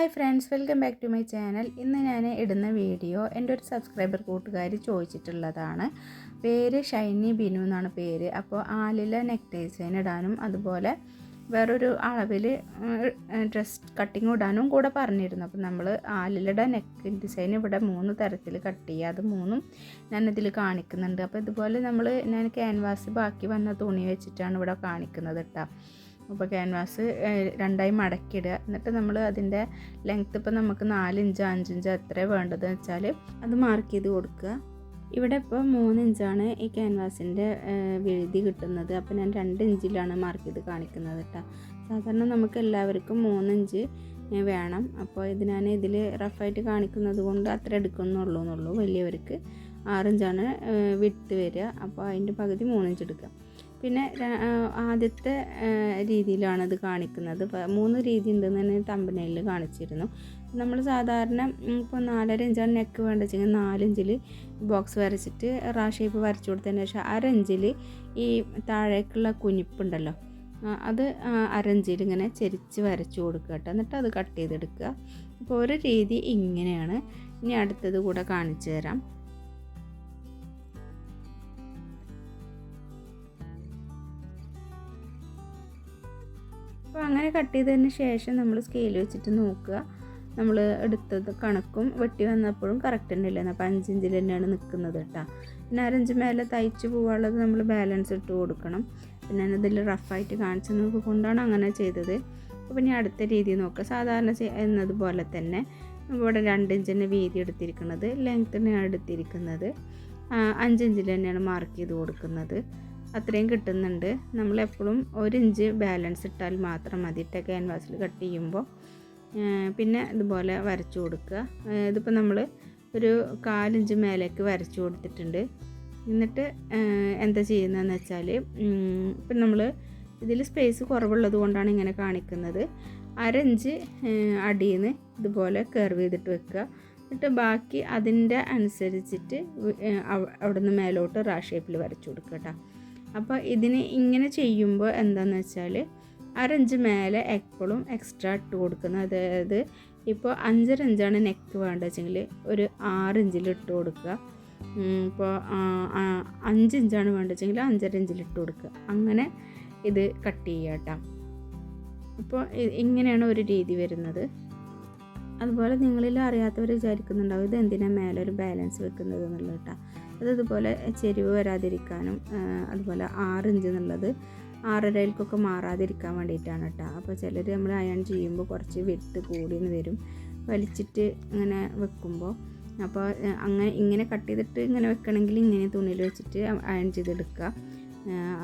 Hi friends, welcome back to my channel. ഇന്ന് ഞാൻ ഇടുന്ന വീഡിയോ എൻ്റെ ഒരു സബ്സ്ക്രൈബർ കൂട്ടുകാർ ചോദിച്ചിട്ടുള്ളതാണ്. പേര് ഷൈനി ബിനു എന്നാണ് പേര്. അപ്പോൾ ആലില നെക്ക് ഡിസൈൻ ഇടാനും അതുപോലെ വേറൊരു അളവിൽ ഡ്രസ് കട്ടിങ് ഇടാനും കൂടെ പറഞ്ഞിരുന്നു. അപ്പോൾ നമ്മൾ ആലിലയുടെ നെക്ക് ഡിസൈൻ ഇവിടെ 3 തരത്തിൽ കട്ട് ചെയ്യുക. അത് 3ഉം ഞാനിതിൽ കാണിക്കുന്നുണ്ട്. അപ്പോൾ ഇതുപോലെ ഞാൻ ക്യാൻവാസ് ബാക്കി വന്ന തുണി വെച്ചിട്ടാണ് ഇവിടെ കാണിക്കുന്നത് കേട്ടോ. അപ്പോൾ ക്യാൻവാസ് 2ആയി മടക്കിയിടുക. എന്നിട്ട് നമ്മൾ അതിൻ്റെ ലെങ്ത്ത് ഇപ്പോൾ നമുക്ക് 4 ഇഞ്ച് 5 ഇഞ്ച് എത്ര വേണ്ടതെന്ന് വെച്ചാൽ അത് മാർക്ക് ചെയ്ത് കൊടുക്കുക. ഇവിടെ ഇപ്പോൾ 3 ഇഞ്ചാണ് ഈ ക്യാൻവാസിൻ്റെ വീതി കിട്ടുന്നത്. അപ്പോൾ ഞാൻ 2 ഇഞ്ചിലാണ് മാർക്ക് ചെയ്ത് കാണിക്കുന്നത് കേട്ടോ. സാധാരണ നമുക്ക് എല്ലാവർക്കും 3 ഇഞ്ച് വേണം. അപ്പോൾ ഞാൻ ഇതിൽ റഫായിട്ട് കാണിക്കുന്നത് കൊണ്ട് അത്ര എടുക്കുന്നുള്ളൂ. വലിയവർക്ക് 6 ഇഞ്ചാണ് വിഡ്ത്ത് വരിക. അപ്പോൾ അതിൻ്റെ പകുതി 3 ഇഞ്ച് എടുക്കുക. പിന്നെ ആദ്യത്തെ രീതിയിലാണ് ഇത് കാണിക്കുന്നത്. 3 രീതി ഉണ്ടെന്ന് തന്നെ തമ്പനയിൽ കാണിച്ചിരുന്നു. നമ്മൾ സാധാരണ ഇപ്പോൾ 4.5 ഇഞ്ചാണ് നെക്ക് വേണ്ട വെച്ചെങ്കിൽ 4 ഇഞ്ചിൽ ബോക്സ് വരച്ചിട്ട് ഷേപ്പ് വരച്ചു കൊടുത്തതിന് ശേഷം 1/2 ഇഞ്ചിൽ ഈ താഴേക്കുള്ള കുനിപ്പുണ്ടല്ലോ അത് 1/2 ഇഞ്ചിൽ ഇങ്ങനെ ചെരിച്ച് വരച്ചു കൊടുക്കുക കേട്ടോ. എന്നിട്ട് അത് കട്ട് ചെയ്തെടുക്കുക. അപ്പോൾ ഒരു രീതി ഇങ്ങനെയാണ്. ഇനി അടുത്തത് കൂടെ കാണിച്ചു തരാം. അപ്പോൾ അങ്ങനെ കട്ട് ചെയ്തതിന് ശേഷം നമ്മൾ സ്കെയിൽ വെച്ചിട്ട് നോക്കുക. നമ്മൾ എടുത്തത് കണക്കും വെട്ടി വന്നപ്പോഴും കറക്റ്റ് തന്നെയല്ലേ. അപ്പോൾ 5 ഇഞ്ചിൽ തന്നെയാണ് നിൽക്കുന്നത് കേട്ടോ. പിന്നെ 1/2 ഇഞ്ച് മേലെ തയ്ച്ച് പോകാനുള്ളത് നമ്മൾ ബാലൻസ് ഇട്ട് കൊടുക്കണം. പിന്നെ ഞാനതിൽ റഫായിട്ട് കാണിച്ചത് കൊണ്ടാണ് അങ്ങനെ ചെയ്തത്. അപ്പോൾ ഇനി അടുത്ത രീതി നോക്കുക. സാധാരണ എന്നതുപോലെ തന്നെ ഇവിടെ 2 ഇഞ്ച് തന്നെ വീതി എടുത്തിരിക്കുന്നത്. ലെങ്ത്ത് തന്നെയാണ് എടുത്തിരിക്കുന്നത്. 5 ഇഞ്ചിൽ തന്നെയാണ് മാർക്ക് ചെയ്ത് കൊടുക്കുന്നത്. അത്രയും കിട്ടുന്നുണ്ട്. നമ്മളെപ്പോഴും 1 ഇഞ്ച് ബാലൻസ് ഇട്ടാൽ മാത്രം മതി ക്യാൻവാസിൽ കട്ട് ചെയ്യുമ്പോൾ. പിന്നെ ഇതുപോലെ വരച്ചു കൊടുക്കുക. ഇതിപ്പോൾ നമ്മൾ ഒരു 1/4 ഇഞ്ച് മേലേക്ക് വരച്ചു കൊടുത്തിട്ടുണ്ട്. എന്നിട്ട് എന്താ ചെയ്യുന്നതെന്ന് വെച്ചാൽ ഇപ്പം നമ്മൾ ഇതിൽ സ്പേസ് കുറവുള്ളത് കൊണ്ടാണ് ഇങ്ങനെ കാണിക്കുന്നത്. 1/2 ഇഞ്ച് അടിയിൽ നിന്ന് ഇതുപോലെ കർവ് ചെയ്തിട്ട് വെക്കുക. എന്നിട്ട് ബാക്കി അതിൻ്റെ അനുസരിച്ചിട്ട് അവിടെ നിന്ന് മേലോട്ട് ഷേപ്പിൽ വരച്ചു കൊടുക്കുക കേട്ടോ. അപ്പോൾ ഇതിന് ഇങ്ങനെ ചെയ്യുമ്പോൾ എന്താണെന്ന് വെച്ചാൽ 1/2 ഇഞ്ച് മേലെ എപ്പോഴും എക്സ്ട്രാ ഇട്ട് കൊടുക്കുന്നത്. അതായത് ഇപ്പോൾ 5.5 ഇഞ്ചാണ് നെക്ക് വേണ്ടത് വെച്ചെങ്കിൽ ഒരു 6 ഇഞ്ചിൽ ഇട്ട് കൊടുക്കുക. ഇപ്പോൾ 5 ഇഞ്ചാണ് വേണ്ടത് വെച്ചെങ്കിൽ 5.5 ഇഞ്ചിൽ ഇട്ട് കൊടുക്കുക. അങ്ങനെ ഇത് കട്ട് ചെയ്യുക കേട്ടോ. അപ്പോൾ ഇങ്ങനെയാണ് ഒരു രീതി വരുന്നത്. അതുപോലെ നിങ്ങളിൽ അറിയാത്തവർ വിചാരിക്കുന്നുണ്ടാവും ഇത് എന്തിനാണ് മേലെ ഒരു ബാലൻസ് വെക്കുന്നത് എന്നുള്ളത് കേട്ടോ. അതുപോലെ ചെരിവ് വരാതിരിക്കാനും അതുപോലെ 6 ഇഞ്ച് എന്നുള്ളത് 6.5 മാറാതിരിക്കാൻ വേണ്ടിയിട്ടാണ് കേട്ടോ. അപ്പോൾ ചിലർ നമ്മൾ അയൺ ചെയ്യുമ്പോൾ കുറച്ച് വിട്ട് കൂടിയെന്ന് വരും വലിച്ചിട്ട് ഇങ്ങനെ വെക്കുമ്പോൾ. അപ്പോൾ ഇങ്ങനെ കട്ട് ചെയ്തിട്ട് ഇങ്ങനെ വെക്കണമെങ്കിൽ ഇങ്ങനെ തുണിയിൽ വെച്ചിട്ട് അയൺ ചെയ്തെടുക്കുക.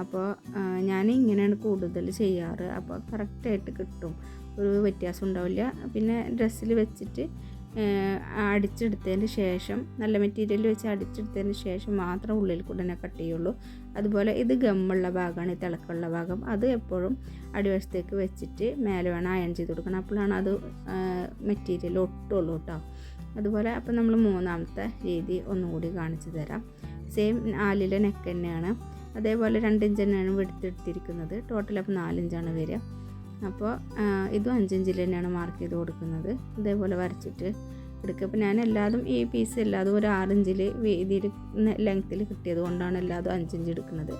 അപ്പോൾ ഞാൻ ഇങ്ങനെയാണ് കൂടുതൽ ചെയ്യാറ്. അപ്പോൾ കറക്റ്റായിട്ട് കിട്ടും, ഒരു വ്യത്യാസം ഉണ്ടാവില്ല. പിന്നെ ഡ്രസ്സിൽ വെച്ചിട്ട് അടിച്ചെടുത്തതിന് ശേഷം നല്ല മെറ്റീരിയൽ വെച്ച് അടിച്ചെടുത്തതിന് ശേഷം മാത്രം ഉള്ളിൽ കൂടെ തന്നെ കട്ട് ചെയ്യുള്ളൂ. അതുപോലെ ഇത് ഗമ്മുള്ള ഭാഗമാണ്, ഈ തിളക്കമുള്ള ഭാഗം. അത് എപ്പോഴും അടിവശത്തേക്ക് വെച്ചിട്ട് മേലെ വേണം അയൺ ചെയ്ത് കൊടുക്കണം. അപ്പോഴാണ് അത് മെറ്റീരിയൽ ഒട്ടുള്ളൂ കേട്ടോ. അതുപോലെ അപ്പോൾ നമ്മൾ 3ാമത്തെ രീതി ഒന്നുകൂടി കാണിച്ചു തരാം. സെയിം ആലിലെ നെക്ക് തന്നെയാണ്. അതേപോലെ 2 ഇഞ്ച് തന്നെയാണ് എടുത്തിരിക്കുന്നത്. ടോട്ടൽ അപ്പോൾ 4 ഇഞ്ചാണ് വരിക. അപ്പോൾ ഇതും 5 ഇഞ്ചിൽ തന്നെയാണ് മാർക്ക് ചെയ്ത് കൊടുക്കുന്നത്. ഇതേപോലെ വരച്ചിട്ട് എടുക്കുക. അപ്പോൾ ഞാൻ എല്ലാതും ഈ പീസ് എല്ലാതും ഒരു 6 ഇഞ്ചിൽ വീതിയിൽ ലെങ്ത്തിൽ കിട്ടിയത് കൊണ്ടാണ് എല്ലാതും 5 ഇഞ്ച് എടുക്കുന്നത്.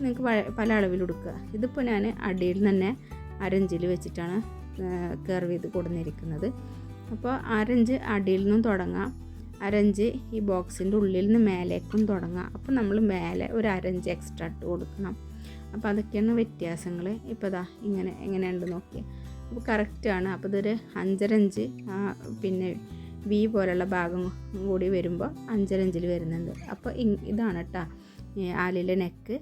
നിങ്ങൾക്ക് പല അളവിൽ എടുക്കുക. ഇതിപ്പോൾ ഞാൻ അടിയിൽ തന്നെ 1/2 ഇഞ്ചിൽ വെച്ചിട്ടാണ് കർവ് ചെയ്ത് കൊടുത്തിരിക്കുന്നത്. അപ്പോൾ 1/2 ഇഞ്ച് അടിയിൽ നിന്നും തുടങ്ങാം, 1/2 ഇഞ്ച് ഈ ബോക്സിൻ്റെ ഉള്ളിൽ നിന്ന് മേലേക്കും തുടങ്ങാം. അപ്പോൾ നമ്മൾ മേലെ ഒരു 1/2 ഇഞ്ച് എക്സ്ട്രാ ഇട്ട് കൊടുക്കണം. അപ്പോൾ അതൊക്കെയാണ് വ്യത്യാസങ്ങൾ. ഇപ്പോൾ ഇതാ എങ്ങനെയുണ്ട് നോക്കിയാൽ അപ്പോൾ കറക്റ്റാണ്. അപ്പോൾ ഇതൊരു 5.5 ഇഞ്ച് പിന്നെ വി പോലുള്ള ഭാഗം കൂടി വരുമ്പോൾ 5.5 ഇഞ്ചിൽ വരുന്നുണ്ട്. അപ്പോൾ ഇതാണ് കേട്ടോ ആലിലെ നെക്ക്.